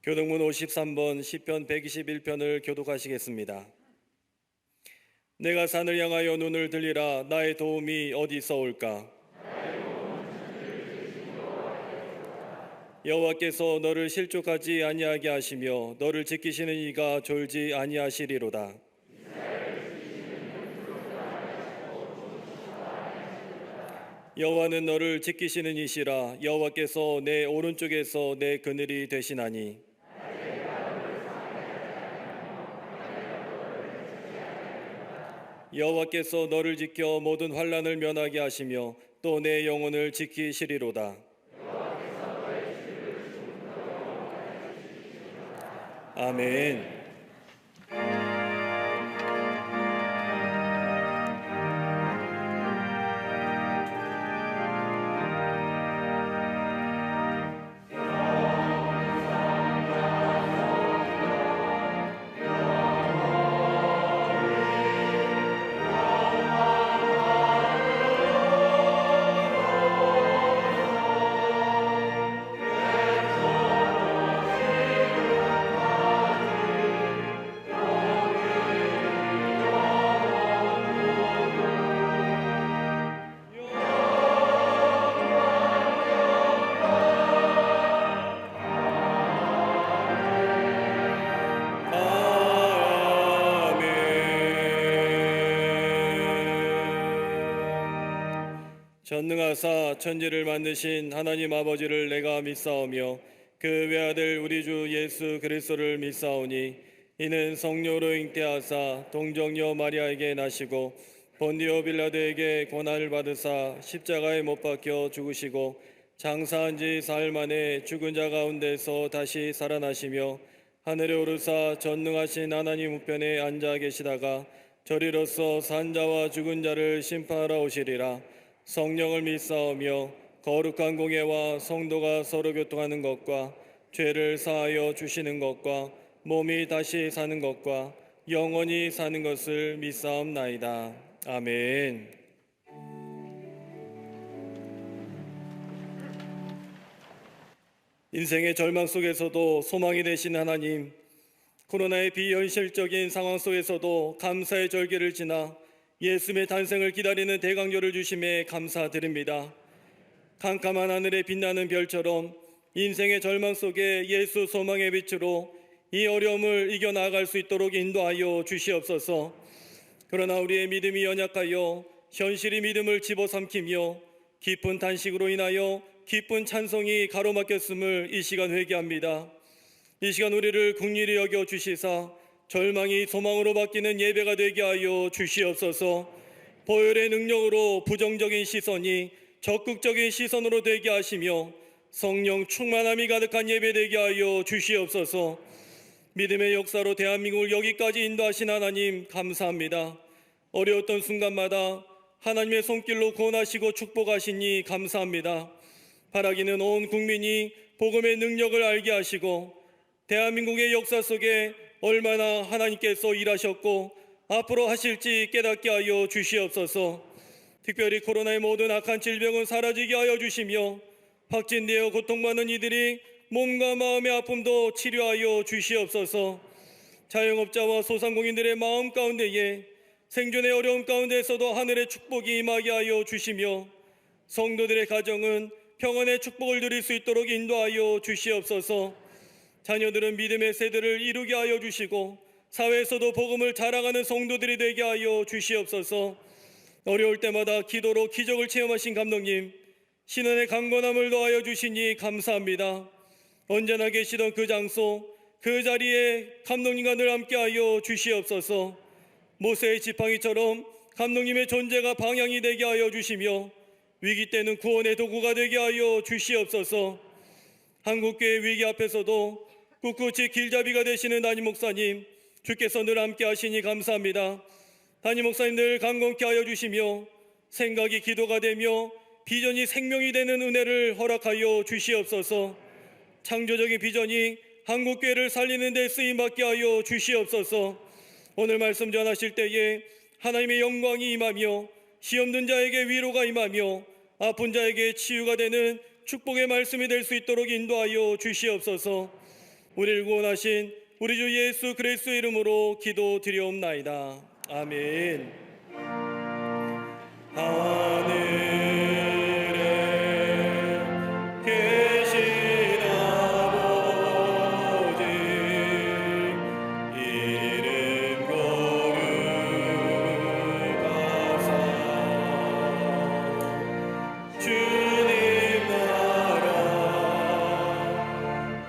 교독문 53번 시편 121편을 교독하시겠습니다. 내가 산을 향하여 눈을 들리라. 나의 도움이 어디서 올까? 여호와께서 너를 실족하지 아니하게 하시며 너를 지키시는 이가 졸지 아니하시리로다. 여호와는 너를 지키시는 이시라. 여호와께서 내 오른쪽에서 내 그늘이 되시나니. 여호와께서 너를 지켜 모든 환난을 면하게 하시며 또 내 영혼을 지키시리로다. 아멘. 전능하사 천지를 만드신 하나님 아버지를 내가 믿사오며 그 외아들 우리 주 예수 그리스도를 믿사오니 이는 성령으로 잉태하사 동정녀 마리아에게 나시고 본디오 빌라도에게 고난을 받으사 십자가에 못 박혀 죽으시고 장사한 지 사흘 만에 죽은 자 가운데서 다시 살아나시며 하늘에 오르사 전능하신 하나님 우편에 앉아 계시다가 저리로서 산자와 죽은 자를 심판하러 오시리라. 성령을 믿사오며 거룩한 공예와 성도가 서로 교통하는 것과 죄를 사하여 주시는 것과 몸이 다시 사는 것과 영원히 사는 것을 믿사옵나이다. 아멘. 인생의 절망 속에서도 소망이 되신 하나님, 코로나의 비현실적인 상황 속에서도 감사의 절기를 지나 예수님의 탄생을 기다리는 대강조를 주심에 감사드립니다. 캄캄한 하늘에 빛나는 별처럼 인생의 절망 속에 예수 소망의 빛으로 이 어려움을 이겨나갈 수 있도록 인도하여 주시옵소서. 그러나 우리의 믿음이 연약하여 현실이 믿음을 집어삼키며 깊은 단식으로 인하여 깊은 찬송이 가로막혔음을 이 시간 회개합니다. 이 시간 우리를 긍휼히 여겨 주시사 절망이 소망으로 바뀌는 예배가 되게 하여 주시옵소서. 보혈의 능력으로 부정적인 시선이 적극적인 시선으로 되게 하시며 성령 충만함이 가득한 예배 되게 하여 주시옵소서. 믿음의 역사로 대한민국을 여기까지 인도하신 하나님 감사합니다. 어려웠던 순간마다 하나님의 손길로 구원하시고 축복하시니 감사합니다. 바라기는 온 국민이 복음의 능력을 알게 하시고 대한민국의 역사 속에 얼마나 하나님께서 일하셨고 앞으로 하실지 깨닫게 하여 주시옵소서. 특별히 코로나의 모든 악한 질병은 사라지게 하여 주시며 확진되어 고통받는 이들이 몸과 마음의 아픔도 치료하여 주시옵소서. 자영업자와 소상공인들의 마음 가운데에 생존의 어려움 가운데서도 하늘의 축복이 임하게 하여 주시며 성도들의 가정은 평안의 축복을 누릴 수 있도록 인도하여 주시옵소서. 자녀들은 믿음의 세대를 이루게 하여 주시고 사회에서도 복음을 자랑하는 성도들이 되게 하여 주시옵소서. 어려울 때마다 기도로 기적을 체험하신 감독님, 신원의 강건함을 더하여 주시니 감사합니다. 언제나 계시던 그 장소, 그 자리에 감독님과 늘 함께하여 주시옵소서. 모세의 지팡이처럼 감독님의 존재가 방향이 되게 하여 주시며 위기 때는 구원의 도구가 되게 하여 주시옵소서. 한국교회 위기 앞에서도 꿋꿋이 길잡이가 되시는 담임 목사님, 주께서 늘 함께 하시니 감사합니다. 담임 목사님 늘 강건케 하여 주시며 생각이 기도가 되며 비전이 생명이 되는 은혜를 허락하여 주시옵소서. 창조적인 비전이 한국교회를 살리는 데 쓰임받게 하여 주시옵소서. 오늘 말씀 전하실 때에 하나님의 영광이 임하며 시험 든 자에게 위로가 임하며 아픈 자에게 치유가 되는 축복의 말씀이 될 수 있도록 인도하여 주시옵소서. 우리를 구원하신 우리 주 예수 그리스도의 이름으로 기도드리옵나이다. 아멘. 하늘에 계신 아버지 이름 거룩하사 주님 나라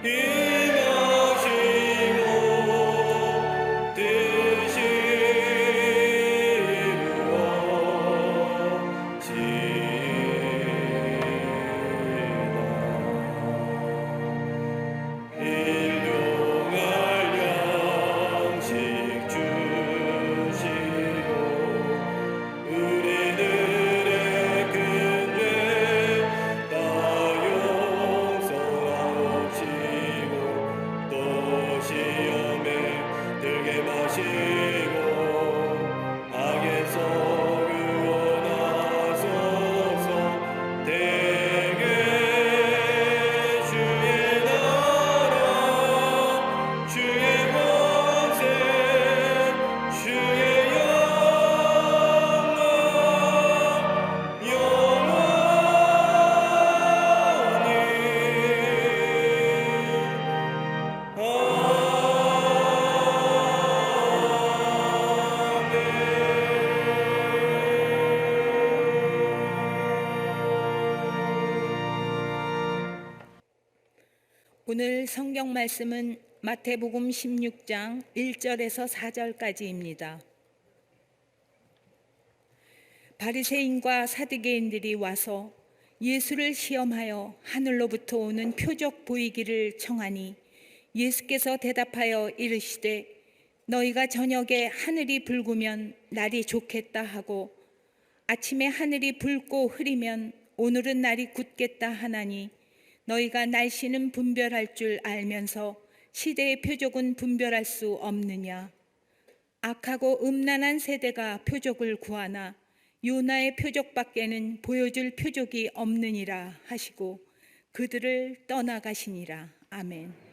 임하시고 뜻이 오늘 성경 말씀은 마태복음 16장 1절에서 4절까지입니다. 바리새인과 사두개인들이 와서 예수를 시험하여 하늘로부터 오는 표적 보이기를 청하니 예수께서 대답하여 이르시되 너희가 저녁에 하늘이 붉으면 날이 좋겠다 하고 아침에 하늘이 붉고 흐리면 오늘은 날이 굳겠다 하나니 너희가 날씨는 분별할 줄 알면서 시대의 표적은 분별할 수 없느냐. 악하고 음란한 세대가 표적을 구하나 요나의 표적밖에는 보여줄 표적이 없느니라 하시고 그들을 떠나가시니라. 아멘.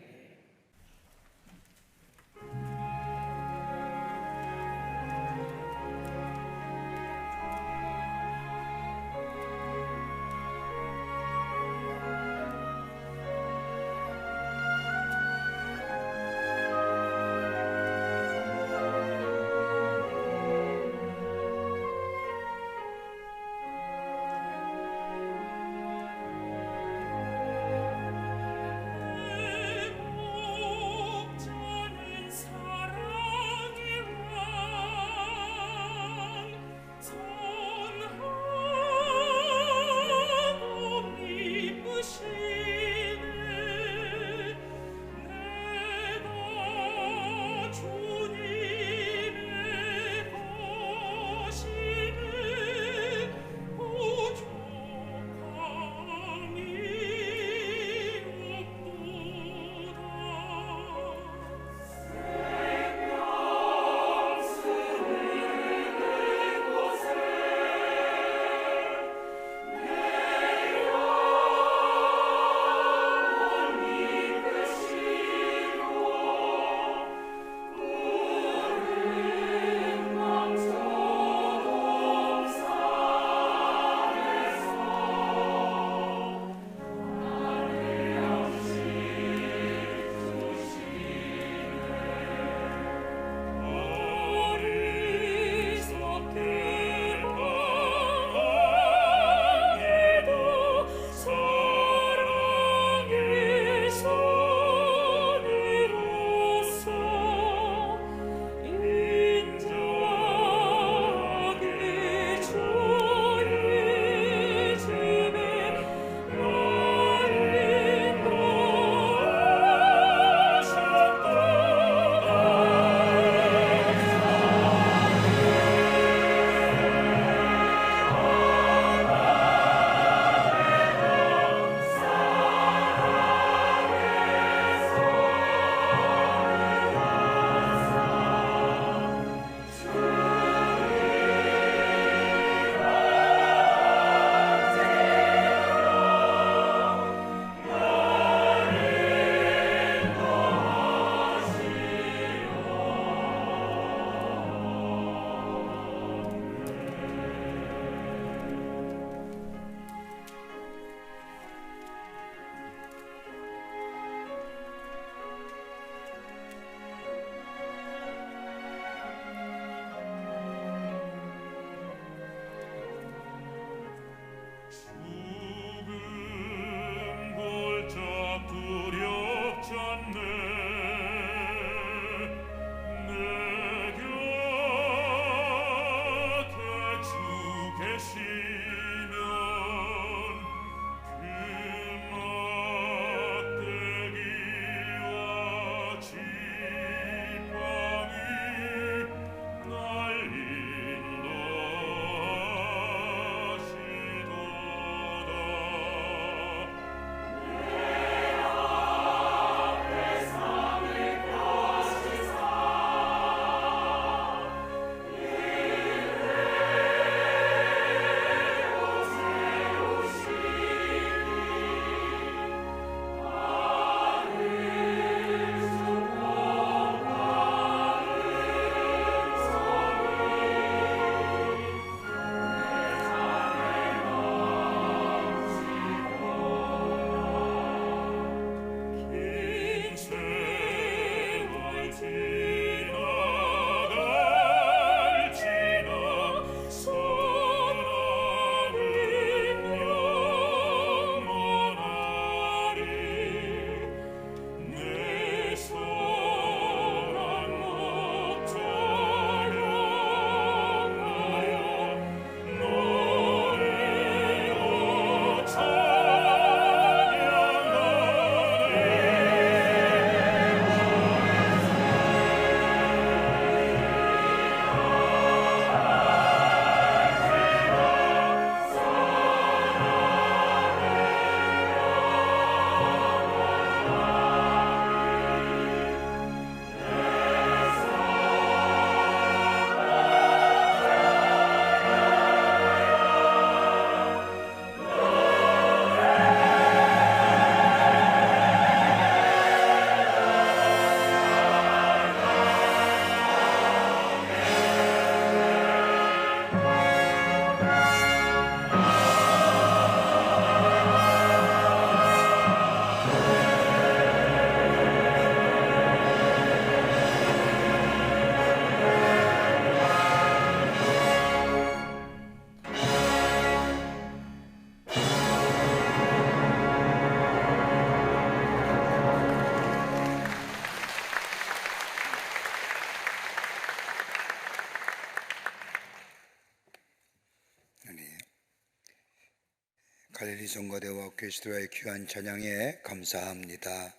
갈릴리 성가대와 오케스트라의 귀한 찬양에 감사합니다.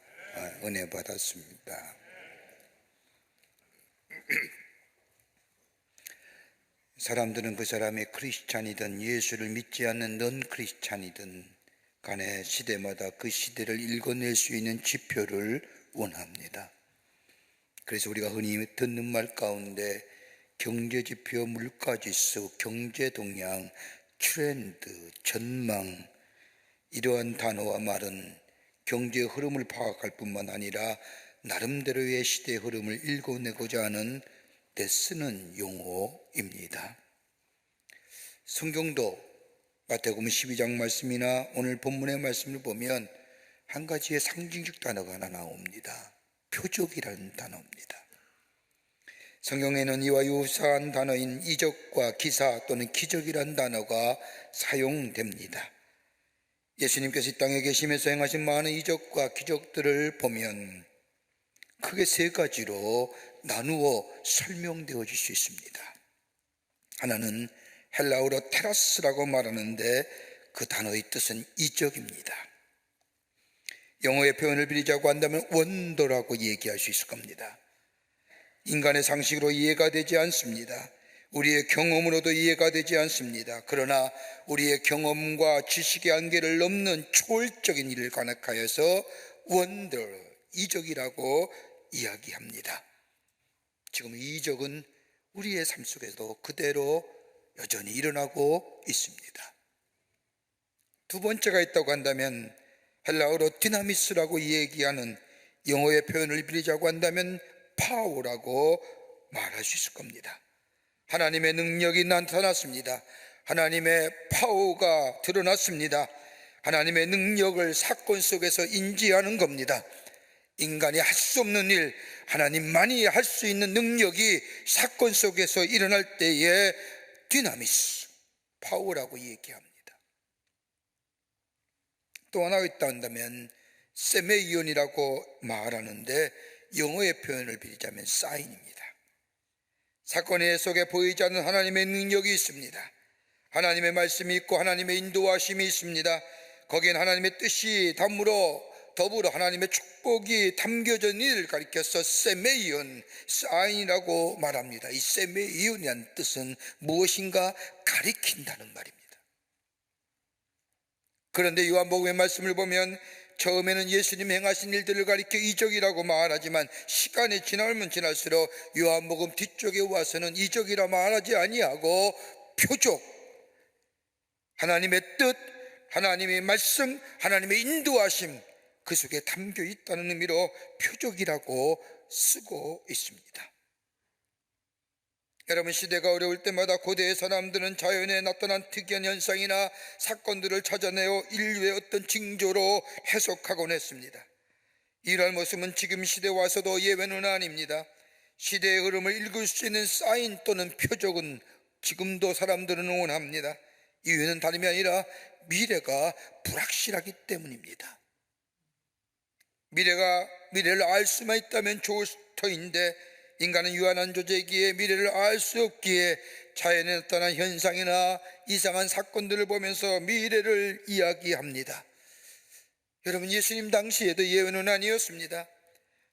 은혜 받았습니다. 사람들은 그 사람이 크리스찬이든 예수를 믿지 않는 넌 크리스찬이든 간에 시대마다 그 시대를 읽어낼 수 있는 지표를 원합니다. 그래서 우리가 흔히 듣는 말 가운데 경제지표, 물가지수, 경제동향, 트렌드, 전망, 이러한 단어와 말은 경제의 흐름을 파악할 뿐만 아니라 나름대로의 시대의 흐름을 읽어내고자 하는 데 쓰는 용어입니다. 성경도 마태복음 12장 말씀이나 오늘 본문의 말씀을 보면 한 가지의 상징적 단어가 하나 나옵니다. 표적이라는 단어입니다. 성경에는 이와 유사한 단어인 이적과 기사 또는 기적이라는 단어가 사용됩니다. 예수님께서 이 땅에 계시면서 행하신 많은 이적과 기적들을 보면 크게 세 가지로 나누어 설명되어질 수 있습니다. 하나는 헬라어로 테라스라고 말하는데 그 단어의 뜻은 이적입니다. 영어의 표현을 빌리자고 한다면 원더라고 얘기할 수 있을 겁니다. 인간의 상식으로 이해가 되지 않습니다. 우리의 경험으로도 이해가 되지 않습니다. 그러나 우리의 경험과 지식의 한계를 넘는 초월적인 일을 간직하여서 원더, 이적이라고 이야기합니다. 지금 이 이적은 우리의 삶 속에서도 그대로 여전히 일어나고 있습니다. 두 번째가 있다고 한다면 헬라어로 디나미스라고 얘기하는 영어의 표현을 빌리자고 한다면 파워라고 말할 수 있을 겁니다. 하나님의 능력이 나타났습니다. 하나님의 파워가 드러났습니다. 하나님의 능력을 사건 속에서 인지하는 겁니다. 인간이 할 수 없는 일, 하나님만이 할 수 있는 능력이 사건 속에서 일어날 때에 디나미스, 파워라고 얘기합니다. 또 하나 있다 한다면 세메이온이라고 말하는데 영어의 표현을 빌리자면 사인입니다. 사건의 속에 보이지 않는 하나님의 능력이 있습니다. 하나님의 말씀이 있고 하나님의 인도하심이 있습니다. 거기엔 하나님의 뜻이 더불어 하나님의 축복이 담겨져 있는 일을 가리켜서 세메이온, 사인이라고 말합니다. 이 세메이온이라는 뜻은 무엇인가 가리킨다는 말입니다. 그런데 요한복음의 말씀을 보면 처음에는 예수님 행하신 일들을 가리켜 이적이라고 말하지만 시간이 지나면 지날수록 요한복음 뒤쪽에 와서는 이적이라 말하지 아니하고 표적, 하나님의 뜻, 하나님의 말씀, 하나님의 인도하심, 그 속에 담겨 있다는 의미로 표적이라고 쓰고 있습니다. 여러분, 시대가 어려울 때마다 고대의 사람들은 자연에 나타난 특이한 현상이나 사건들을 찾아내어 인류의 어떤 징조로 해석하곤 했습니다. 이러한 모습은 지금 시대에 와서도 예외는 아닙니다. 시대의 흐름을 읽을 수 있는 사인 또는 표적은 지금도 사람들은 원합니다. 이유는 다름이 아니라 미래가 불확실하기 때문입니다. 미래를 알 수만 있다면 좋을 터인데 인간은 유한한 존재이기에 미래를 알 수 없기에 자연에 나타난 현상이나 이상한 사건들을 보면서 미래를 이야기합니다. 여러분, 예수님 당시에도 예외는 아니었습니다.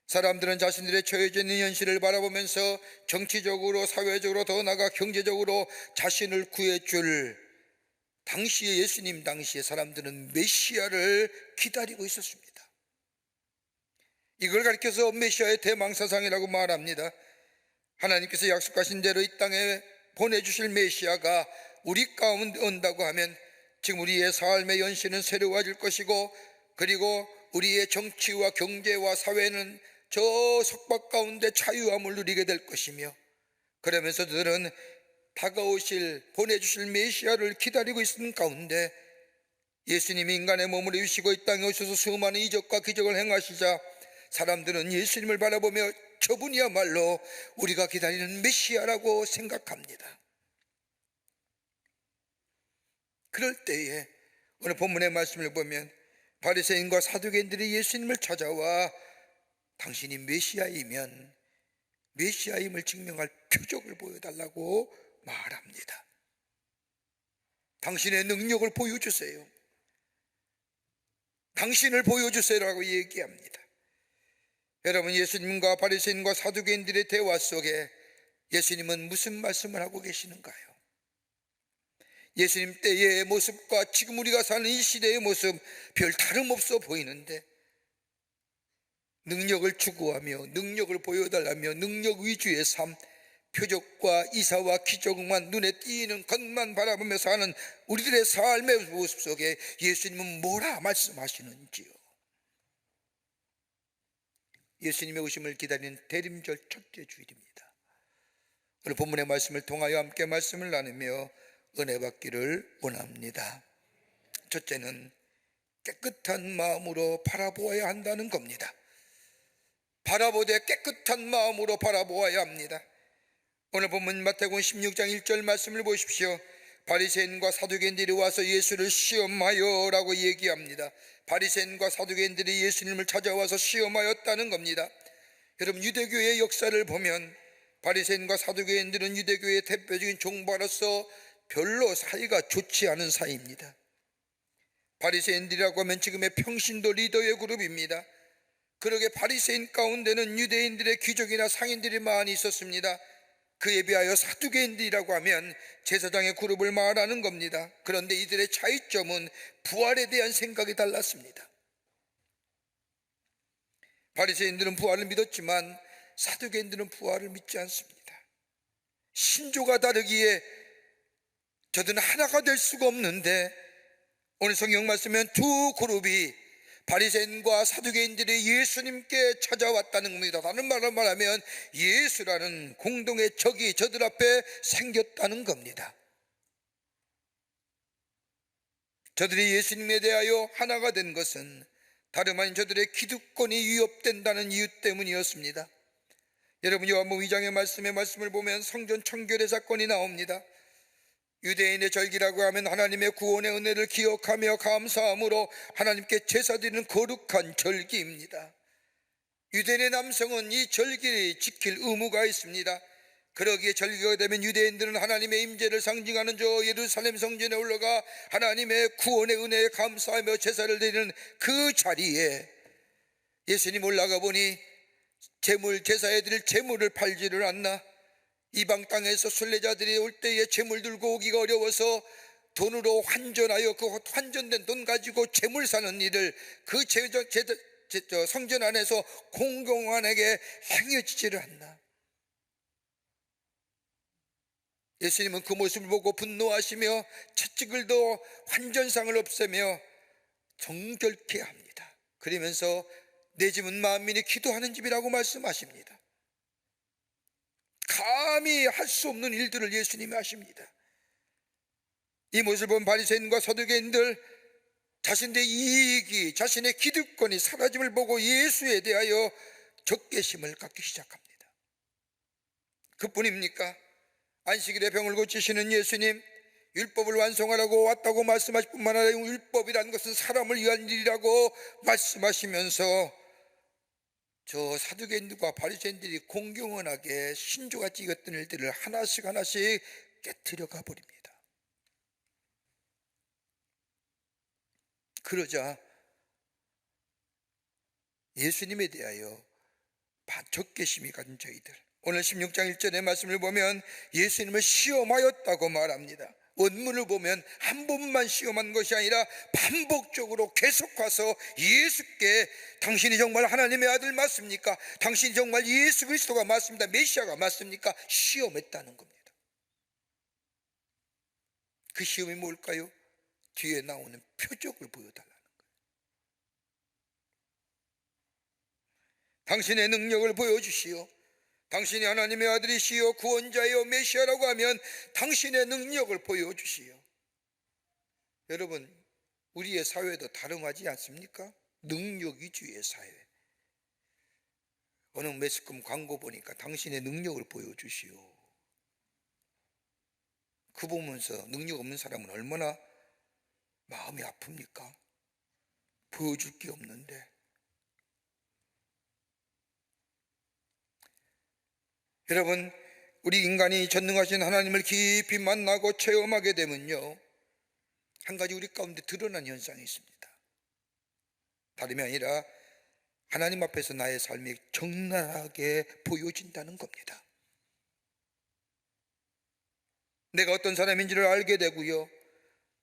사람들은 자신들의 처해져 있는 현실을 바라보면서 정치적으로, 사회적으로, 더 나아가 경제적으로 자신을 구해줄 당시에, 예수님 당시에 사람들은 메시아를 기다리고 있었습니다. 이걸 가리켜서 메시아의 대망사상이라고 말합니다. 하나님께서 약속하신 대로 이 땅에 보내주실 메시아가 우리 가운데 온다고 하면 지금 우리의 삶의 연실은 새로워질 것이고, 그리고 우리의 정치와 경제와 사회는 저 속박 가운데 자유함을 누리게 될 것이며, 그러면서 그들은 보내주실 메시아를 기다리고 있는 가운데 예수님이 인간의 몸을 입으시고 이 땅에 오셔서 수많은 이적과 기적을 행하시자 사람들은 예수님을 바라보며 저분이야말로 우리가 기다리는 메시아라고 생각합니다. 그럴 때에 오늘 본문의 말씀을 보면 바리새인과 사두개인들이 예수님을 찾아와 당신이 메시아이면 메시아임을 증명할 표적을 보여달라고 말합니다. 당신의 능력을 보여주세요. 당신을 보여주세요라고 얘기합니다. 여러분, 예수님과 바리새인과 사두개인들의 대화 속에 예수님은 무슨 말씀을 하고 계시는가요? 예수님 때의 모습과 지금 우리가 사는 이 시대의 모습 별 다름없어 보이는데, 능력을 추구하며 능력을 보여달라며 능력 위주의 삶, 표적과 이사와 기적만 눈에 띄는 것만 바라보며 사는 우리들의 삶의 모습 속에 예수님은 뭐라 말씀하시는지요? 예수님의 오심을 기다리는 대림절 첫째 주일입니다. 오늘 본문의 말씀을 통하여 함께 말씀을 나누며 은혜 받기를 원합니다. 첫째는 깨끗한 마음으로 바라보아야 한다는 겁니다. 바라보되 깨끗한 마음으로 바라보아야 합니다. 오늘 본문 마태복음 16장 1절 말씀을 보십시오. 바리새인과 사두개인들이 와서 예수를 시험하여 라고 얘기합니다. 바리새인과 사두개인들이 예수님을 찾아와서 시험하였다는 겁니다. 여러분, 유대교의 역사를 보면 바리새인과 사두개인들은 유대교의 대표적인 종파로서 별로 사이가 좋지 않은 사이입니다. 바리새인들이라고 하면 지금의 평신도 리더의 그룹입니다. 그러게 바리새인 가운데는 유대인들의 귀족이나 상인들이 많이 있었습니다. 그에 비하여 사두개인들이라고 하면 제사장의 그룹을 말하는 겁니다. 그런데 이들의 차이점은 부활에 대한 생각이 달랐습니다. 바리새인들은 부활을 믿었지만 사두개인들은 부활을 믿지 않습니다. 신조가 다르기에 저들은 하나가 될 수가 없는데, 오늘 성경 말씀은 두 그룹이 바리새인과 사두개인들이 예수님께 찾아왔다는 겁니다. 다른 말로 말하면 예수라는 공동의 적이 저들 앞에 생겼다는 겁니다. 저들이 예수님에 대하여 하나가 된 것은 다름 아닌 저들의 기득권이 위협된다는 이유 때문이었습니다. 여러분, 요한복음 2장의 말씀을 보면 성전 청결의 사건이 나옵니다. 유대인의 절기라고 하면 하나님의 구원의 은혜를 기억하며 감사함으로 하나님께 제사드리는 거룩한 절기입니다. 유대인의 남성은 이 절기를 지킬 의무가 있습니다. 그러기에 절기가 되면 유대인들은 하나님의 임재를 상징하는 저 예루살렘 성전에 올라가 하나님의 구원의 은혜에 감사하며 제사를 드리는 그 자리에 예수님 올라가 보니 제사에 드릴 제물을 팔지를 않나. 이방 땅에서 순례자들이 올 때에 제물 들고 오기가 어려워서 돈으로 환전하여 그 환전된 돈 가지고 제물 사는 일을 그 성전 안에서 공공안에게 행해지지를 않나. 예수님은 그 모습을 보고 분노하시며 채찍을 더 환전상을 없애며 정결케 합니다. 그러면서 내 집은 만민이 기도하는 집이라고 말씀하십니다. 감히 할 수 없는 일들을 예수님이 하십니다. 이 모습을 본 바리새인과 서두개인들, 자신의 이익이, 자신의 기득권이 사라짐을 보고 예수에 대하여 적개심을 갖기 시작합니다. 그뿐입니까? 안식일에 병을 고치시는 예수님, 율법을 완성하라고 왔다고 말씀하실 뿐만 아니라 율법이라는 것은 사람을 위한 일이라고 말씀하시면서 저 사두개인들과 바리새인들이 공경원하게 신조같이 익었던 일들을 하나씩 깨트려 가버립니다. 그러자 예수님에 대하여 적개심이 가진 저희들, 오늘 16장 1절의 말씀을 보면 예수님을 시험하였다고 말합니다. 원문을 보면 한 번만 시험한 것이 아니라 반복적으로 계속 와서 예수께 당신이 정말 하나님의 아들 맞습니까? 당신이 정말 예수 그리스도가 맞습니다. 메시아가 맞습니까? 시험했다는 겁니다. 그 시험이 뭘까요? 뒤에 나오는 표적을 보여달라는 거예요. 당신의 능력을 보여주시오. 당신이 하나님의 아들이시요 구원자요 메시아라고 하면 당신의 능력을 보여주시오. 여러분, 우리의 사회도 다름하지 않습니까? 능력 위주의 사회. 어느 매스컴 광고 보니까 당신의 능력을 보여주시오. 그 보면서 능력 없는 사람은 얼마나 마음이 아픕니까? 보여줄 게 없는데. 여러분, 우리 인간이 전능하신 하나님을 깊이 만나고 체험하게 되면요, 한 가지 우리 가운데 드러난 현상이 있습니다. 다름이 아니라 하나님 앞에서 나의 삶이 적나라하게 보여진다는 겁니다. 내가 어떤 사람인지를 알게 되고요,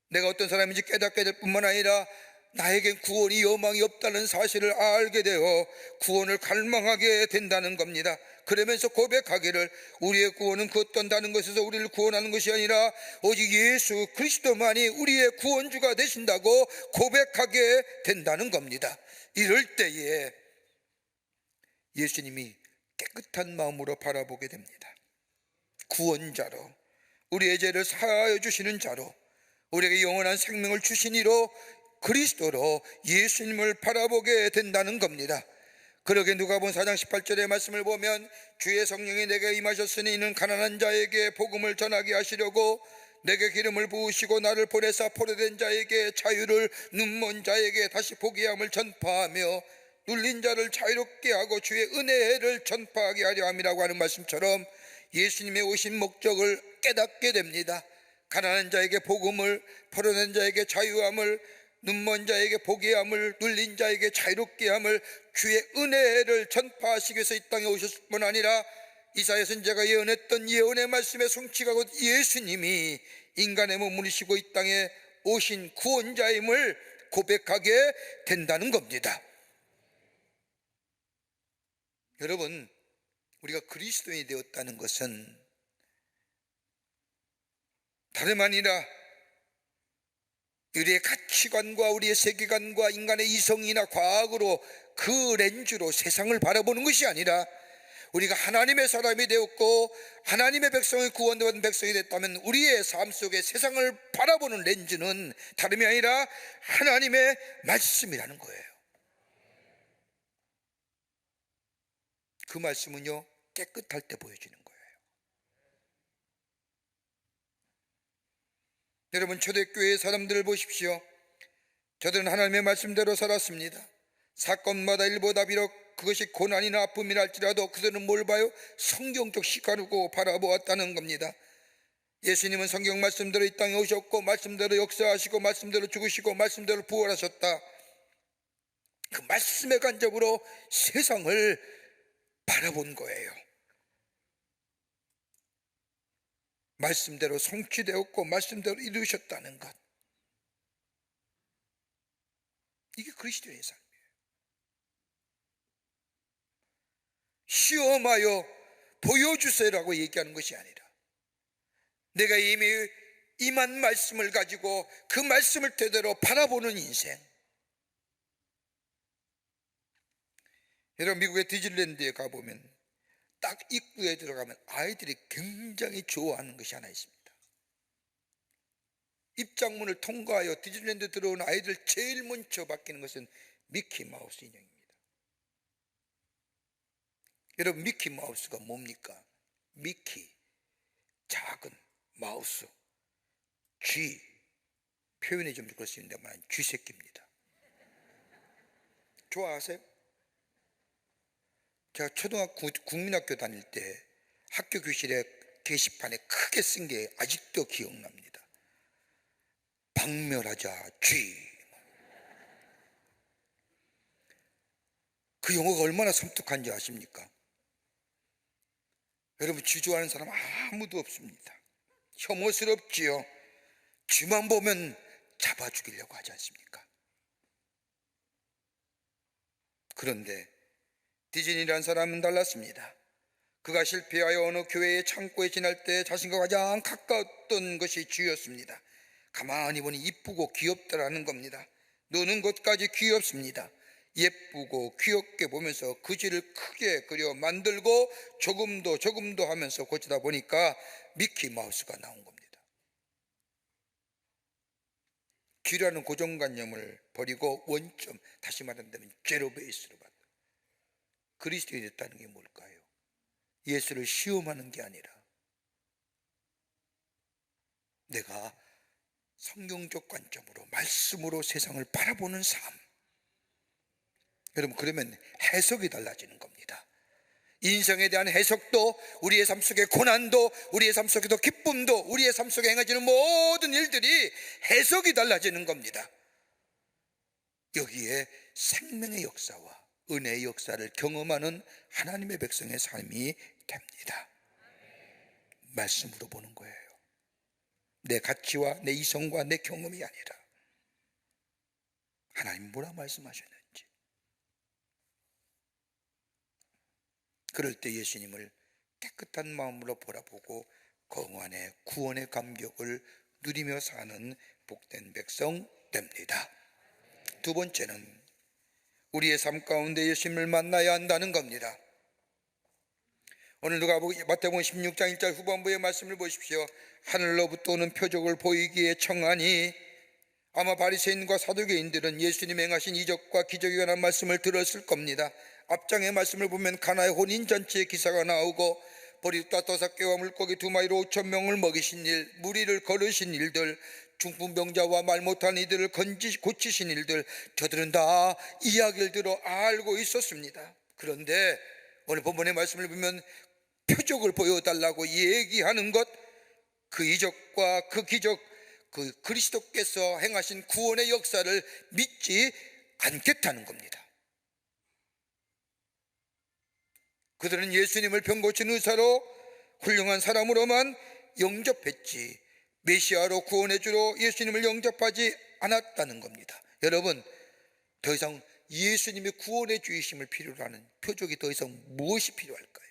내가 어떤 사람인지 깨닫게 될 뿐만 아니라 나에겐 구원이 여망이 없다는 사실을 알게 되어 구원을 갈망하게 된다는 겁니다. 그러면서 고백하기를 우리의 구원은 그 어떤 다른 것에서 우리를 구원하는 것이 아니라 오직 예수 그리스도만이 우리의 구원주가 되신다고 고백하게 된다는 겁니다. 이럴 때에 예수님이 깨끗한 마음으로 바라보게 됩니다. 구원자로, 우리의 죄를 사하여 주시는 자로, 우리에게 영원한 생명을 주신 이로 그리스도로 예수님을 바라보게 된다는 겁니다. 그러게 누가복음 4장 18절의 말씀을 보면 주의 성령이 내게 임하셨으니 이는 가난한 자에게 복음을 전하게 하시려고 내게 기름을 부으시고 나를 보내사 포로된 자에게 자유를, 눈먼 자에게 다시 보게 함을 전파하며 눌린 자를 자유롭게 하고 주의 은혜를 전파하게 하려 함이라고 하는 말씀처럼 예수님의 오신 목적을 깨닫게 됩니다. 가난한 자에게 복음을, 포로된 자에게 자유함을, 눈먼 자에게 보게 함을, 눌린 자에게 자유롭게 함을, 주의 은혜를 전파하시기 위해서 이 땅에 오셨을 뿐 아니라 이사야 선지자가 예언했던 예언의 말씀의 성취가 곧 예수님이 인간의 몸을 입으시고 이 땅에 오신 구원자임을 고백하게 된다는 겁니다. 여러분, 우리가 그리스도인이 되었다는 것은 다름 아니라 우리의 가치관과 우리의 세계관과 인간의 이성이나 과학으로 그 렌즈로 세상을 바라보는 것이 아니라 우리가 하나님의 사람이 되었고 하나님의 백성이 구원받은 백성이 됐다면 우리의 삶 속에 세상을 바라보는 렌즈는 다름이 아니라 하나님의 말씀이라는 거예요. 그 말씀은요, 깨끗할 때 보여지는 거예요. 여러분, 초대교회 사람들을 보십시오. 저들은 하나님의 말씀대로 살았습니다. 사건마다 일보다 비록 그것이 고난이나 아픔이라 할지라도 그들은 뭘 봐요? 성경적 시각으로 바라보았다는 겁니다. 예수님은 성경 말씀대로 이 땅에 오셨고, 말씀대로 역사하시고, 말씀대로 죽으시고, 말씀대로 부활하셨다. 그 말씀의 간접으로 세상을 바라본 거예요. 말씀대로 성취되었고 말씀대로 이루셨다는 것, 이게 그리스도의 삶이에요. 시험하여 보여주세요라고 얘기하는 것이 아니라, 내가 이미 임한 말씀을 가지고 그 말씀을 대대로 바라보는 인생. 여러분, 미국의 디즈니랜드에 가보면 딱 입구에 들어가면 아이들이 굉장히 좋아하는 것이 하나 있습니다. 입장문을 통과하여 디즈니랜드 들어온 아이들 제일 먼저 바뀌는 것은 미키마우스 인형입니다. 여러분, 미키마우스가 뭡니까? 미키, 작은 마우스, 쥐, 표현이 좀 그럴 수 있는데만 쥐새끼입니다. 좋아하세요? 제가 초등학교 국민학교 다닐 때 학교 교실에 게시판에 크게 쓴 게 아직도 기억납니다. 박멸하자 쥐. 그 용어가 얼마나 섬뜩한지 아십니까? 여러분, 쥐 좋아하는 사람 아무도 없습니다. 혐오스럽지요. 쥐만 보면 잡아 죽이려고 하지 않습니까? 그런데 디즈니라는 사람은 달랐습니다. 그가 실패하여 어느 교회의 창고에 지날 때 자신과 가장 가까웠던 것이 쥐였습니다. 가만히 보니 이쁘고 귀엽다라는 겁니다. 노는 것까지 귀엽습니다. 예쁘고 귀엽게 보면서 그 쥐를 크게 그려 만들고 조금도 하면서 고치다 보니까 미키마우스가 나온 겁니다. 쥐라는 고정관념을 버리고 원점, 다시 말한다면 제로 베이스로 봤다. 그리스도인이 됐다는 게 뭘까요? 예수를 시험하는 게 아니라 내가 성경적 관점으로, 말씀으로 세상을 바라보는 삶. 여러분, 그러면 해석이 달라지는 겁니다. 인생에 대한 해석도, 우리의 삶 속의 고난도, 우리의 삶 속에도 기쁨도, 우리의 삶 속에 행해지는 모든 일들이 해석이 달라지는 겁니다. 여기에 생명의 역사와 은혜의 역사를 경험하는 하나님의 백성의 삶이 됩니다. 말씀으로 보는 거예요. 내 가치와 내 이성과 내 경험이 아니라 하나님 뭐라 말씀하셨는지. 그럴 때 예수님을 깨끗한 마음으로 바라보고 그 안에 구원의 감격을 누리며 사는 복된 백성 됩니다. 두 번째는 우리의 삶 가운데 예수님을 만나야 한다는 겁니다. 오늘 마태복음 16장 1절 후반부의 말씀을 보십시오. 하늘로부터 오는 표적을 보이기에 청하니. 아마 바리새인과 사두개인들은 예수님이 행하신 이적과 기적에 관한 말씀을 들었을 겁니다. 앞장의 말씀을 보면 가나의 혼인잔치의 기사가 나오고, 보리떡 5개와 물고기 2마리로 5,000명을 먹이신 일, 무리를 거르신 일들, 중풍병자와 말 못한 이들을 고치신 일들, 저들은 다 이야기를 들어 알고 있었습니다. 그런데 오늘 본문의 말씀을 보면 표적을 보여달라고 얘기하는 것, 그 이적과 그 기적, 그 그리스도께서 행하신 구원의 역사를 믿지 않겠다는 겁니다. 그들은 예수님을 병 고친 의사로, 훌륭한 사람으로만 영접했지 메시아로 구원해주러 예수님을 영접하지 않았다는 겁니다. 여러분, 더 이상 예수님의 구원해 주심을 필요로 하는 표적이 더 이상 무엇이 필요할까요?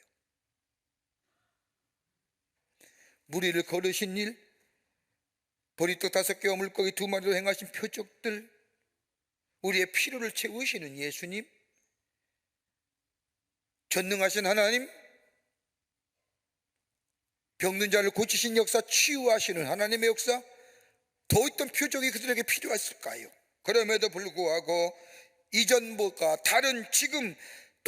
무리를 거르신 일, 보리떡 5개와 물고기 2마리로 행하신 표적들, 우리의 필요를 채우시는 예수님, 전능하신 하나님, 병든 자를 고치신 역사, 치유하시는 하나님의 역사, 더 어떤 표적이 그들에게 필요했을까요? 그럼에도 불구하고 이전보다 다른 지금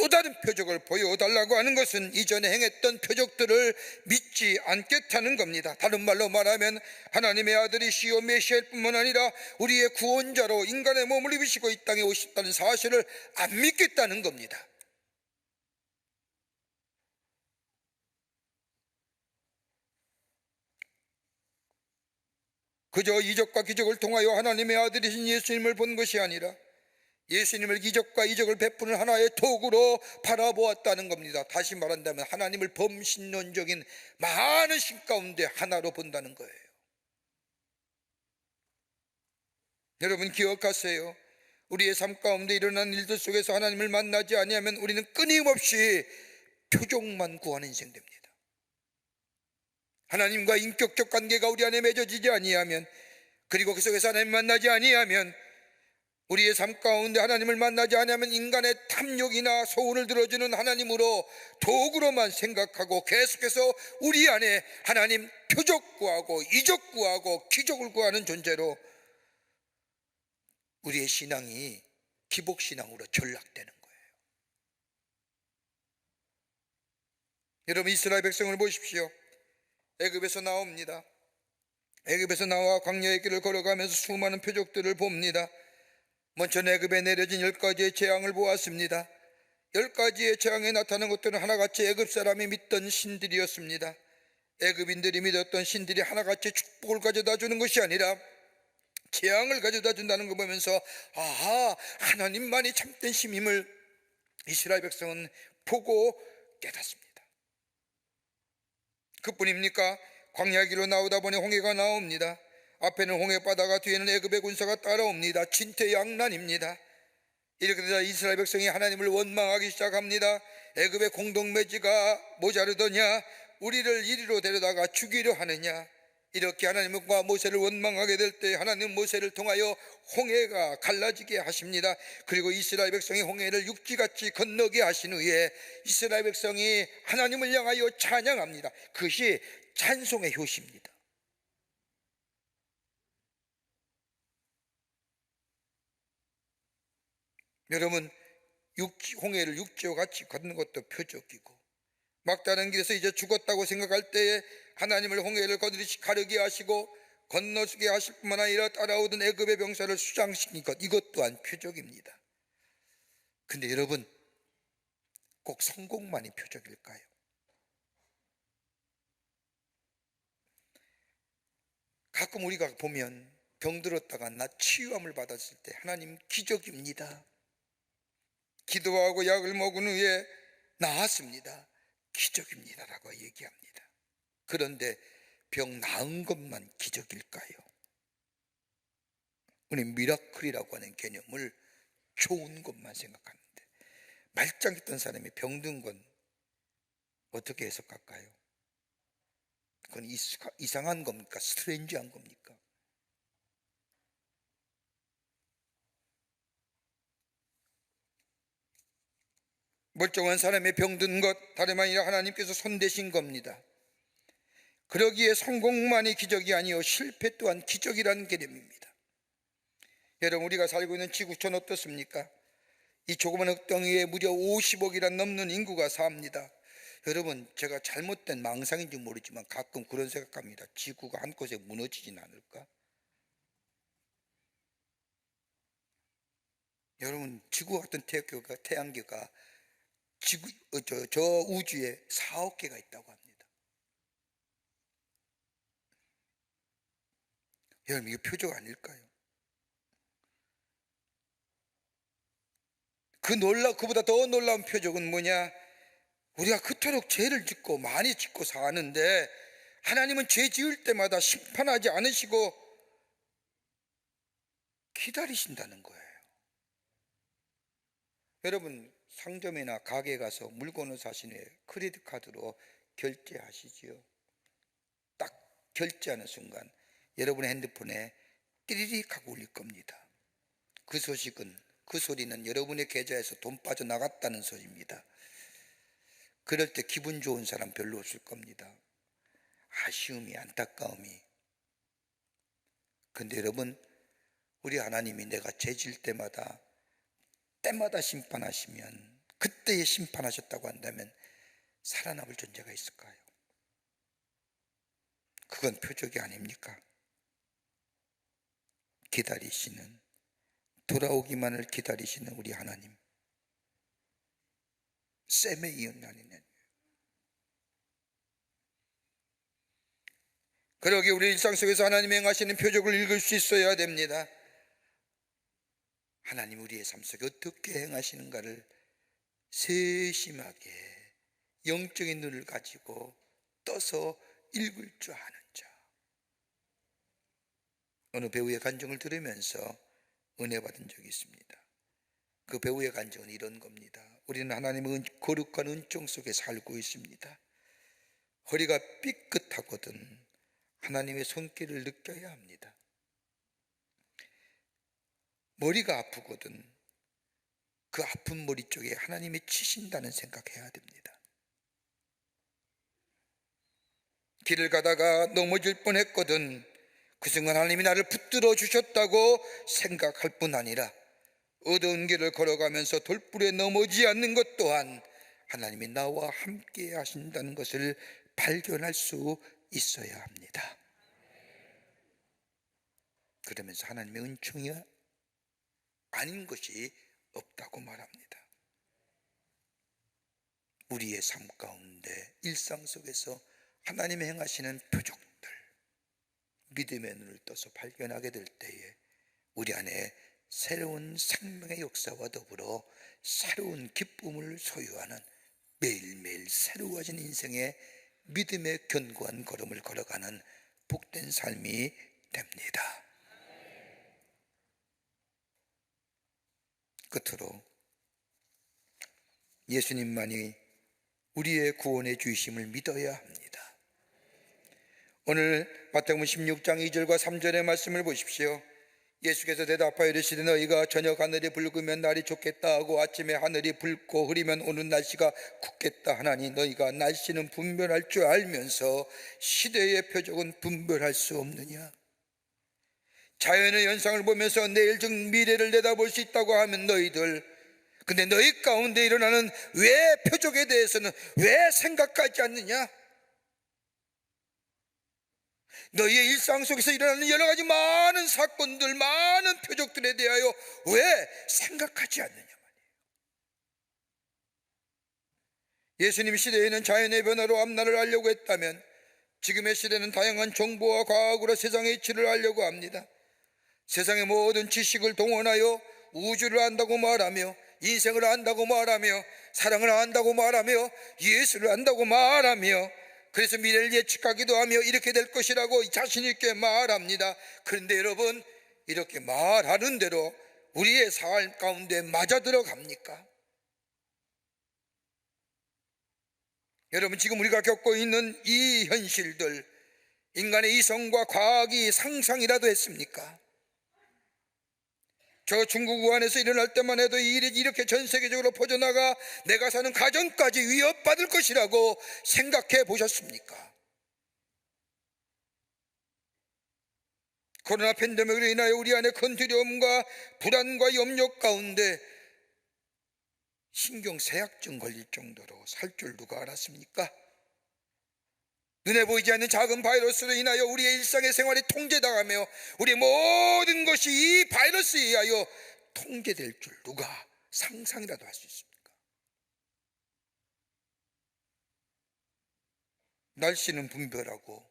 또 다른 표적을 보여달라고 하는 것은 이전에 행했던 표적들을 믿지 않겠다는 겁니다. 다른 말로 말하면 하나님의 아들이시요 메시아일 뿐만 아니라 우리의 구원자로 인간의 몸을 입으시고 이 땅에 오셨다는 사실을 안 믿겠다는 겁니다. 그저 이적과 기적을 통하여 하나님의 아들이신 예수님을 본 것이 아니라 예수님을 기적과 이적을 베푸는 하나의 도구로 바라보았다는 겁니다. 다시 말한다면 하나님을 범신론적인 많은 신 가운데 하나로 본다는 거예요. 여러분 기억하세요. 우리의 삶 가운데 일어난 일들 속에서 하나님을 만나지 아니하면 우리는 끊임없이 표적만 구하는 인생 됩니다. 하나님과 인격적 관계가 우리 안에 맺어지지 아니하면, 그리고 그 속에서 하나님 만나지 아니하면, 우리의 삶 가운데 하나님을 만나지 않으면 인간의 탐욕이나 소원을 들어주는 하나님으로 도구로만 생각하고 계속해서 우리 안에 하나님 표적 구하고 이적 구하고 기적을 구하는 존재로 우리의 신앙이 기복신앙으로 전락되는 거예요. 여러분 이스라엘 백성을 보십시오. 애굽에서 나옵니다. 애굽에서 나와 광야의 길을 걸어가면서 수많은 표적들을 봅니다. 먼저 애굽에 내려진 10가지의 재앙을 보았습니다. 10가지의 재앙에 나타난 것들은 하나같이 애굽 사람이 믿던 신들이었습니다. 애굽인들이 믿었던 신들이 하나같이 축복을 가져다 주는 것이 아니라 재앙을 가져다 준다는 걸 보면서 아하, 하나님만이 참된 신임을 이스라엘 백성은 보고 깨닫습니다. 그뿐입니까? 광야 길로 나오다 보니 홍해가 나옵니다. 앞에는 홍해바다가, 뒤에는 애굽의 군사가 따라옵니다. 진퇴양난입니다. 이렇게 되자 이스라엘 백성이 하나님을 원망하기 시작합니다. 애굽의 공동매지가 모자르더냐? 우리를 이리로 데려다가 죽이려 하느냐? 이렇게 하나님과 모세를 원망하게 될 때 하나님 모세를 통하여 홍해가 갈라지게 하십니다. 그리고 이스라엘 백성이 홍해를 육지같이 건너게 하신 후에 이스라엘 백성이 하나님을 향하여 찬양합니다. 그것이 찬송의 효시입니다. 여러분 홍해를 육지와 같이 걷는 것도 표적이고, 막다른 길에서 이제 죽었다고 생각할 때에 하나님을 홍해를 가르게 하시고 건너게 하실 뿐만 아니라 따라오던 애굽의 병사를 수장시킨 것, 이것 또한 표적입니다. 근데 여러분 꼭 성공만이 표적일까요? 가끔 우리가 보면 병들었다가 나 치유함을 받았을 때 하나님 기적입니다. 기도하고 약을 먹은 후에 나았습니다. 기적입니다라고 얘기합니다. 그런데 병 나은 것만 기적일까요? 우리 미라클이라고 하는 개념을 좋은 것만 생각하는데, 말짱했던 사람이 병든 건 어떻게 해석할까요? 그건 이상한 겁니까? 스트레인지한 겁니까? 멀쩡한 사람의 병든 것 다름 아니라 하나님께서 손대신 겁니다. 그러기에 성공만이 기적이 아니요 실패 또한 기적이라는 개념입니다. 여러분 우리가 살고 있는 지구촌 어떻습니까? 이 조그만 흙덩이에 무려 50억이란 넘는 인구가 삽니다. 여러분 제가 잘못된 망상인지 모르지만 가끔 그런 생각합니다. 지구가 한 곳에 무너지진 않을까? 여러분 지구 같은 태양계가 저 우주에 4억 개가 있다고 합니다. 여러분 이게 표적 아닐까요? 그보다 더 놀라운 표적은 뭐냐? 우리가 그토록 죄를 짓고 많이 짓고 사는데 하나님은 죄 지을 때마다 심판하지 않으시고 기다리신다는 거예요. 여러분 상점이나 가게 가서 물건을 사신 후에 크레딧 카드로 결제하시지요. 딱 결제하는 순간 여러분의 핸드폰에 띠리릭 하고 울릴 겁니다. 그 소리는 여러분의 계좌에서 돈 빠져나갔다는 소리입니다. 그럴 때 기분 좋은 사람 별로 없을 겁니다. 아쉬움이, 안타까움이. 근데 여러분 우리 하나님이 내가 죄질 때마다 심판하시면 그때에 심판하셨다고 한다면 살아남을 존재가 있을까요? 그건 표적이 아닙니까? 기다리시는, 돌아오기만을 기다리시는 우리 하나님, 셈의 이언나니는. 그러기 우리 일상 속에서 하나님이 행하시는 표적을 읽을 수 있어야 됩니다. 하나님 우리의 삶 속에 어떻게 행하시는가를 세심하게 영적인 눈을 가지고 떠서 읽을 줄 아는 자. 어느 배우의 간증을 들으면서 은혜 받은 적이 있습니다. 그 배우의 간증은 이런 겁니다. 우리는 하나님의 거룩한 은총 속에 살고 있습니다. 허리가 삐끗하거든 하나님의 손길을 느껴야 합니다. 머리가 아프거든 그 아픈 머리 쪽에 하나님이 치신다는 생각해야 됩니다. 길을 가다가 넘어질 뻔했거든 그 순간 하나님이 나를 붙들어 주셨다고 생각할 뿐 아니라 어두운 길을 걸어가면서 돌불에 넘어지지 않는 것 또한 하나님이 나와 함께 하신다는 것을 발견할 수 있어야 합니다. 그러면서 하나님의 은총이 아닌 것이 없다고 말합니다. 우리의 삶 가운데 일상 속에서 하나님이 행하시는 표적들, 믿음의 눈을 떠서 발견하게 될 때에 우리 안에 새로운 생명의 역사와 더불어 새로운 기쁨을 소유하는 매일매일 새로워진 인생의 믿음의 견고한 걸음을 걸어가는 복된 삶이 됩니다. 끝으로 예수님만이 우리의 구원의 주이심을 믿어야 합니다. 오늘 마태복음 16장 2절과 3절의 말씀을 보십시오. 예수께서 대답하여 이르시되 너희가 저녁 하늘이 붉으면 날이 좋겠다 하고 아침에 하늘이 붉고 흐리면 오는 날씨가 굳겠다 하나니 너희가 날씨는 분별할 줄 알면서 시대의 표적은 분별할 수 없느냐? 자연의 현상을 보면서 내일 즉 미래를 내다볼 수 있다고 하면 너희들, 근데 너희 가운데 일어나는 왜 표적에 대해서는 왜 생각하지 않느냐? 너희의 일상 속에서 일어나는 여러 가지 많은 사건들, 많은 표적들에 대하여 왜 생각하지 않느냐 말이에요. 예수님 시대에는 자연의 변화로 앞날을 알려고 했다면 지금의 시대는 다양한 정보와 과학으로 세상의 이치를 알려고 합니다. 세상의 모든 지식을 동원하여 우주를 안다고 말하며 인생을 안다고 말하며 사랑을 안다고 말하며 예수를 안다고 말하며 그래서 미래를 예측하기도 하며 이렇게 될 것이라고 자신 있게 말합니다. 그런데 여러분, 이렇게 말하는 대로 우리의 삶 가운데 맞아 들어갑니까? 여러분, 지금 우리가 겪고 있는 이 현실들, 인간의 이성과 과학이 상상이라도 했습니까? 저 중국 우한에서 일어날 때만 해도 이 일이 이렇게 전 세계적으로 퍼져나가 내가 사는 가정까지 위협받을 것이라고 생각해 보셨습니까? 코로나 팬데믹으로 인하여 우리 안에 큰 두려움과 불안과 염려 가운데 신경쇠약증 걸릴 정도로 살 줄 누가 알았습니까? 눈에 보이지 않는 작은 바이러스로 인하여 우리의 일상의 생활이 통제당하며 우리의 모든 것이 이 바이러스에 의하여 통제될 줄 누가 상상이라도 할 수 있습니까? 날씨는 분별하고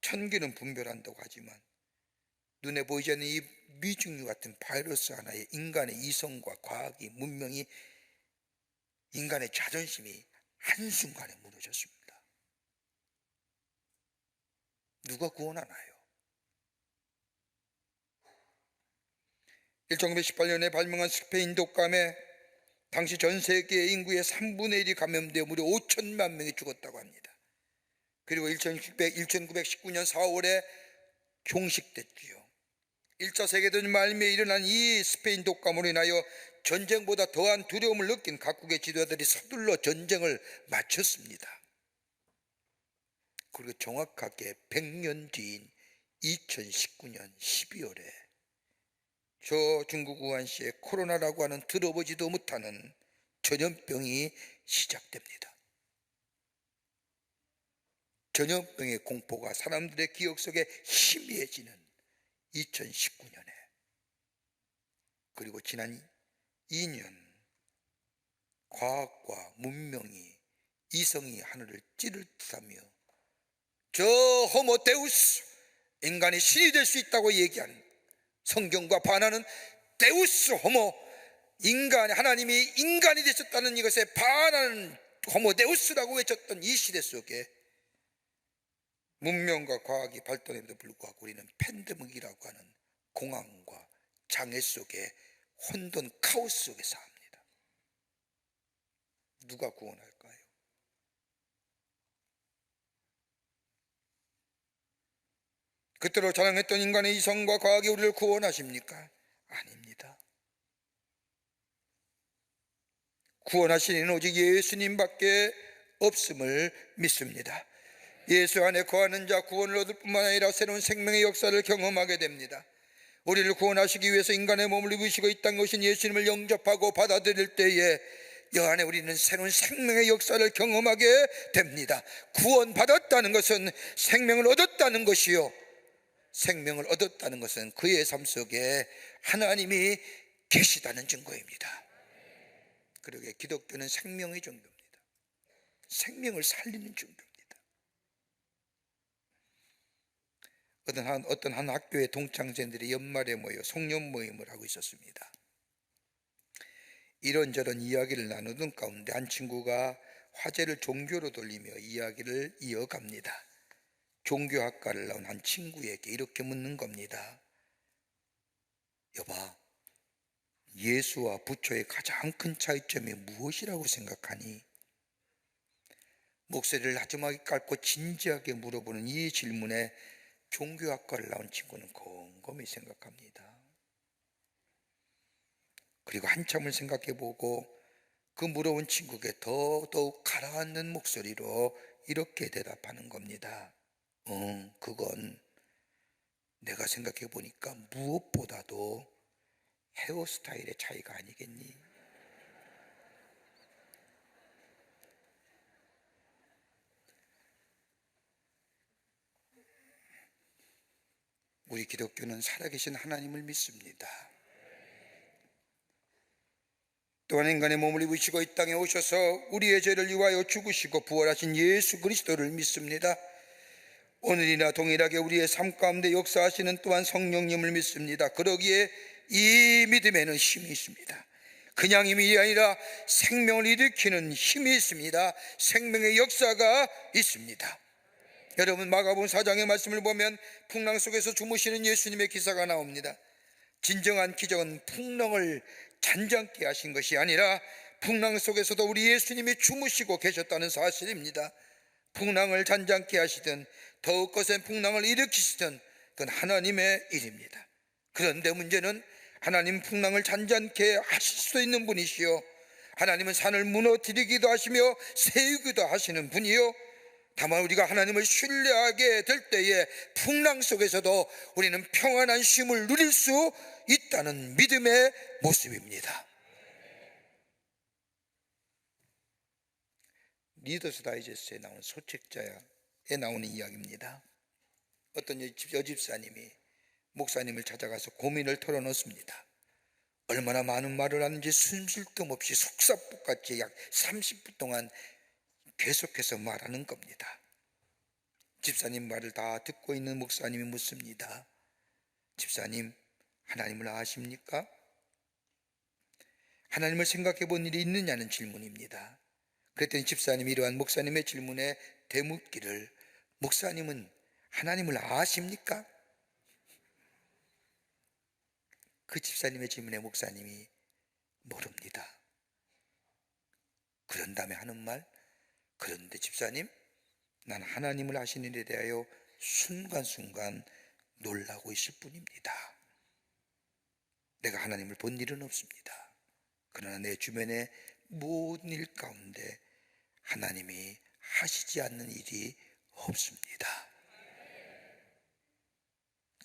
천기는 분별한다고 하지만 눈에 보이지 않는 이 미중류 같은 바이러스 하나에 인간의 이성과 과학이 문명이 인간의 자존심이 한순간에 무너졌습니다. 누가 구원하나요? 1918년에 발명한 스페인 독감에 당시 전 세계 인구의 3분의 1이 감염되어 무려 5천만 명이 죽었다고 합니다. 그리고 1919년 4월에 종식됐지요. 1차 세계대전 말미에 일어난 이 스페인 독감으로 인하여 전쟁보다 더한 두려움을 느낀 각국의 지도자들이 서둘러 전쟁을 마쳤습니다. 그리고 정확하게 100년 뒤인 2019년 12월에 저 중국 우한시에 코로나라고 하는 들어보지도 못하는 전염병이 시작됩니다. 전염병의 공포가 사람들의 기억 속에 희미해지는 2019년에, 그리고 지난 2년 과학과 문명이 이성이 하늘을 찌를 듯하며 저 호모데우스, 인간이 신이 될 수 있다고 얘기한, 성경과 반하는 데우스 호모, 하나님이 인간이 되셨다는 이것에 반하는 호모데우스라고 외쳤던 이 시대 속에 문명과 과학이 발달에도 불구하고 우리는 팬데믹이라고 하는 공황과 장애 속에, 혼돈 카오스 속에 삽니다. 누가 구원할까요? 그때로 자랑했던 인간의 이성과 과학이 우리를 구원하십니까? 아닙니다. 구원하시는 이는 오직 예수님밖에 없음을 믿습니다. 예수 안에 거하는 자 구원을 얻을 뿐만 아니라 새로운 생명의 역사를 경험하게 됩니다. 우리를 구원하시기 위해서 인간의 몸을 입으시고 이 땅에 오신 예수님을 영접하고 받아들일 때에 여 안에 우리는 새로운 생명의 역사를 경험하게 됩니다. 구원받았다는 것은 생명을 얻었다는 것이요, 생명을 얻었다는 것은 그의 삶 속에 하나님이 계시다는 증거입니다. 그러게 기독교는 생명의 종교입니다. 생명을 살리는 종교입니다. 어떤 한 학교의 동창생들이 연말에 모여 송년 모임을 하고 있었습니다. 이런저런 이야기를 나누던 가운데 한 친구가 화제를 종교로 돌리며 이야기를 이어갑니다. 종교학과를 나온 한 친구에게 이렇게 묻는 겁니다. 여봐, 예수와 부처의 가장 큰 차이점이 무엇이라고 생각하니? 목소리를 나지막이 깔고 진지하게 물어보는 이 질문에 종교학과를 나온 친구는 곰곰이 생각합니다. 그리고 한참을 생각해보고 그 물어본 친구에게 더더욱 가라앉는 목소리로 이렇게 대답하는 겁니다. 그건 내가 생각해보니까 무엇보다도 헤어스타일의 차이가 아니겠니? 우리 기독교는 살아계신 하나님을 믿습니다. 또한 인간의 몸을 입으시고 이 땅에 오셔서 우리의 죄를 위하여 죽으시고 부활하신 예수 그리스도를 믿습니다. 오늘이나 동일하게 우리의 삶 가운데 역사하시는 또한 성령님을 믿습니다. 그러기에 이 믿음에는 힘이 있습니다. 그냥 힘이 아니라 생명을 일으키는 힘이 있습니다. 생명의 역사가 있습니다. 여러분, 마가복음 4장의 말씀을 보면 풍랑 속에서 주무시는 예수님의 기사가 나옵니다. 진정한 기적은 풍랑을 잔잔케 하신 것이 아니라 풍랑 속에서도 우리 예수님이 주무시고 계셨다는 사실입니다. 풍랑을 잔잔케 하시든 더욱 거센 풍랑을 일으키시든 그건 하나님의 일입니다. 그런데 문제는 하나님 풍랑을 잔잔케 하실 수도 있는 분이시요, 하나님은 산을 무너뜨리기도 하시며 세우기도 하시는 분이요, 다만 우리가 하나님을 신뢰하게 될 때에 풍랑 속에서도 우리는 평안한 쉼을 누릴 수 있다는 믿음의 모습입니다. 리더스 다이제스트에 나온 소책자에 나오는 이야기입니다. 어떤 여집사님이 목사님을 찾아가서 고민을 털어놓습니다. 얼마나 많은 말을 하는지 숨 쉴 틈 없이 속사포같이 약 30분 동안 계속해서 말하는 겁니다. 집사님 말을 다 듣고 있는 목사님이 묻습니다. 집사님, 하나님을 아십니까? 하나님을 생각해 본 일이 있느냐는 질문입니다. 그랬더니 집사님이 이러한 목사님의 질문에 대묻기를, 목사님은 하나님을 아십니까? 그 집사님의 질문에 목사님이 모릅니다. 그런 다음에 하는 말, 그런데 집사님, 난 하나님을 아시는 일에 대하여 순간순간 놀라고 있을 뿐입니다. 내가 하나님을 본 일은 없습니다. 그러나 내 주변의 모든 일 가운데 하나님이 하시지 않는 일이 없습니다.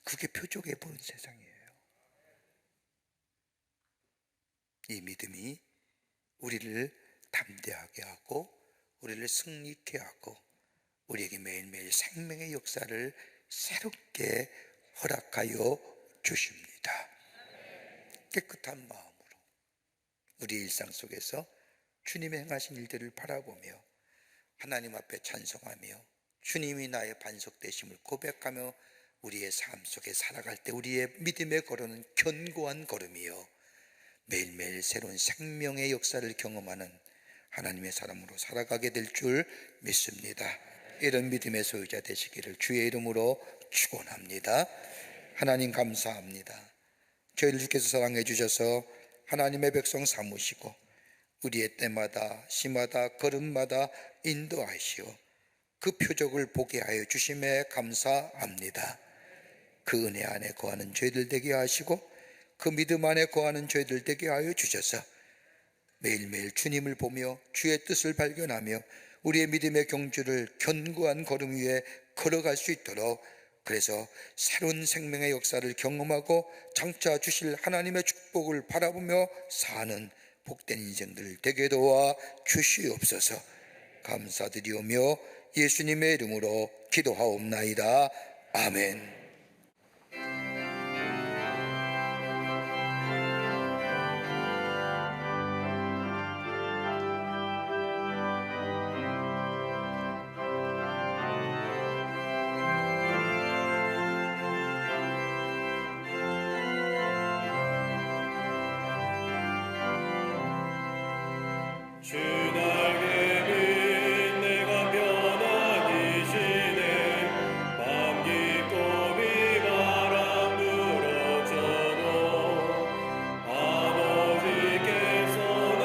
그게 표적해 보는 세상이에요. 이 믿음이 우리를 담대하게 하고 우리를 승리케 하고 우리에게 매일매일 생명의 역사를 새롭게 허락하여 주십니다. 깨끗한 마음으로 우리 일상 속에서 주님의 행하신 일들을 바라보며 하나님 앞에 찬송하며 주님이 나의 반석 되심을 고백하며 우리의 삶 속에 살아갈 때 우리의 믿음의 걸음은 견고한 걸음이요 매일매일 새로운 생명의 역사를 경험하는 하나님의 사람으로 살아가게 될 줄 믿습니다. 이런 믿음의 소유자 되시기를 주의 이름으로 축원합니다. 하나님 감사합니다. 저희를 주께서 사랑해 주셔서 하나님의 백성 삼으시고 우리의 때마다 시마다 걸음마다 인도하시어 그 표적을 보게 하여 주심에 감사합니다. 그 은혜 안에 거하는 저희들 되게 하시고 그 믿음 안에 거하는 저희들 되게 하여 주셔서 매일매일 주님을 보며 주의 뜻을 발견하며 우리의 믿음의 경주를 견고한 걸음 위에 걸어갈 수 있도록 그래서 새로운 생명의 역사를 경험하고 장차 주실 하나님의 축복을 바라보며 사는 복된 인생들 되게 도와 주시옵소서. 감사드리오며 예수님의 이름으로 기도하옵나이다. 아멘. 주 날개 빛 내가 변한 이시네 밤 깊고 비바람 불어줘도 아버지께서 날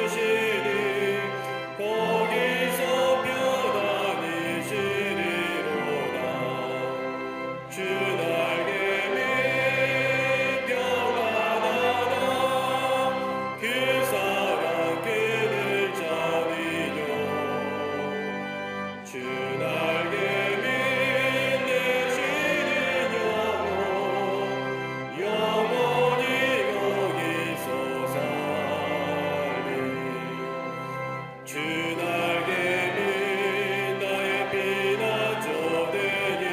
지켜주시니 거기서 편안히시리로다. 주 날개 빛 평안하다 그 사랑 그늘 자리요 주 날개 빛내시는 영원히 거기서 살리 주 날개 빛 나의 피난처되니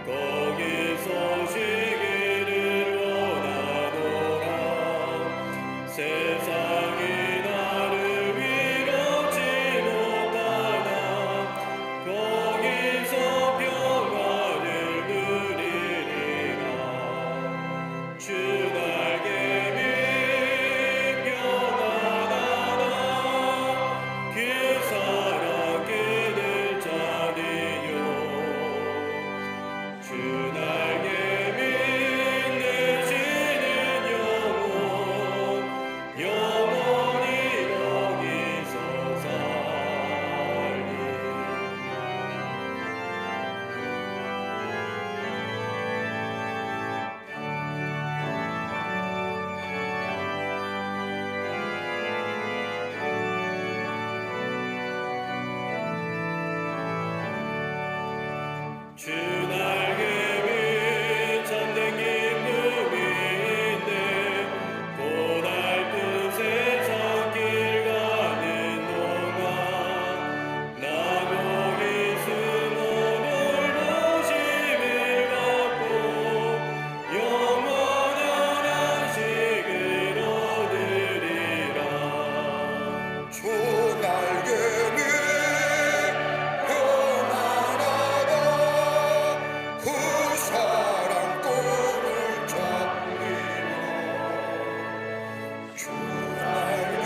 거기서 쉬기를 원하노라. 세상이 나를 위롭지 못하나 거기서 평안을 누리리라. 주 날개 빛 평안하다 그 사랑 그늘 자리요 주 날개 빛내시는 영원히 거기서 살리. 주 날개 빛 참된 기쁨이 있네 고달픈 세상 길 가는 동안 나 거기 숨어 놀보심을 받고 영원한 안식을 얻으리라. 주 날개 밑 편안하다 그 사랑 꼴을 잡리라. 주 날개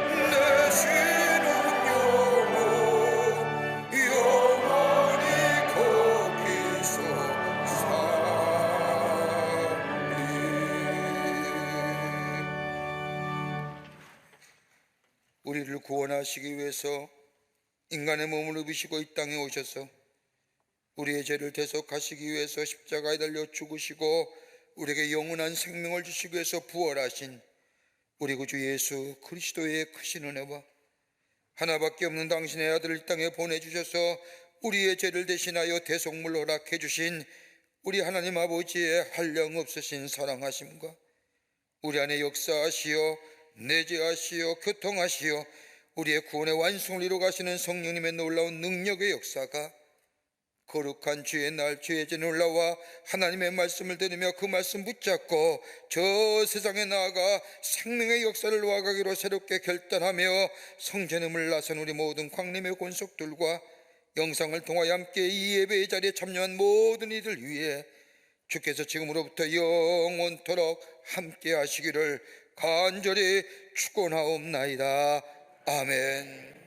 빛내시는 영원히 거기서 살리. 우리를 구원하시기 위해서 인간의 몸을 입으시고 이 땅에 오셔서 우리의 죄를 대속하시기 위해서 십자가에 달려 죽으시고 우리에게 영원한 생명을 주시기 위해서 부활하신 우리 구주 예수 그리스도의 크신 은혜와 하나밖에 없는 당신의 아들을 이 땅에 보내주셔서 우리의 죄를 대신하여 대속물 허락해 주신 우리 하나님 아버지의 한량없으신 사랑하심과 우리 안에 역사하시어 내재하시어 교통하시어 우리의 구원의 완성을 이루가시는 성령님의 놀라운 능력의 역사가 거룩한 주의 날 주의 전에 올라와 하나님의 말씀을 들으며 그 말씀 붙잡고 저 세상에 나아가 생명의 역사를 놓아가기로 새롭게 결단하며 성전음을 나선 우리 모든 광림의 권속들과 영상을 통하여 함께 이 예배의 자리에 참여한 모든 이들 위해 주께서 지금으로부터 영원토록 함께 하시기를 간절히 축원하옵나이다. 아멘.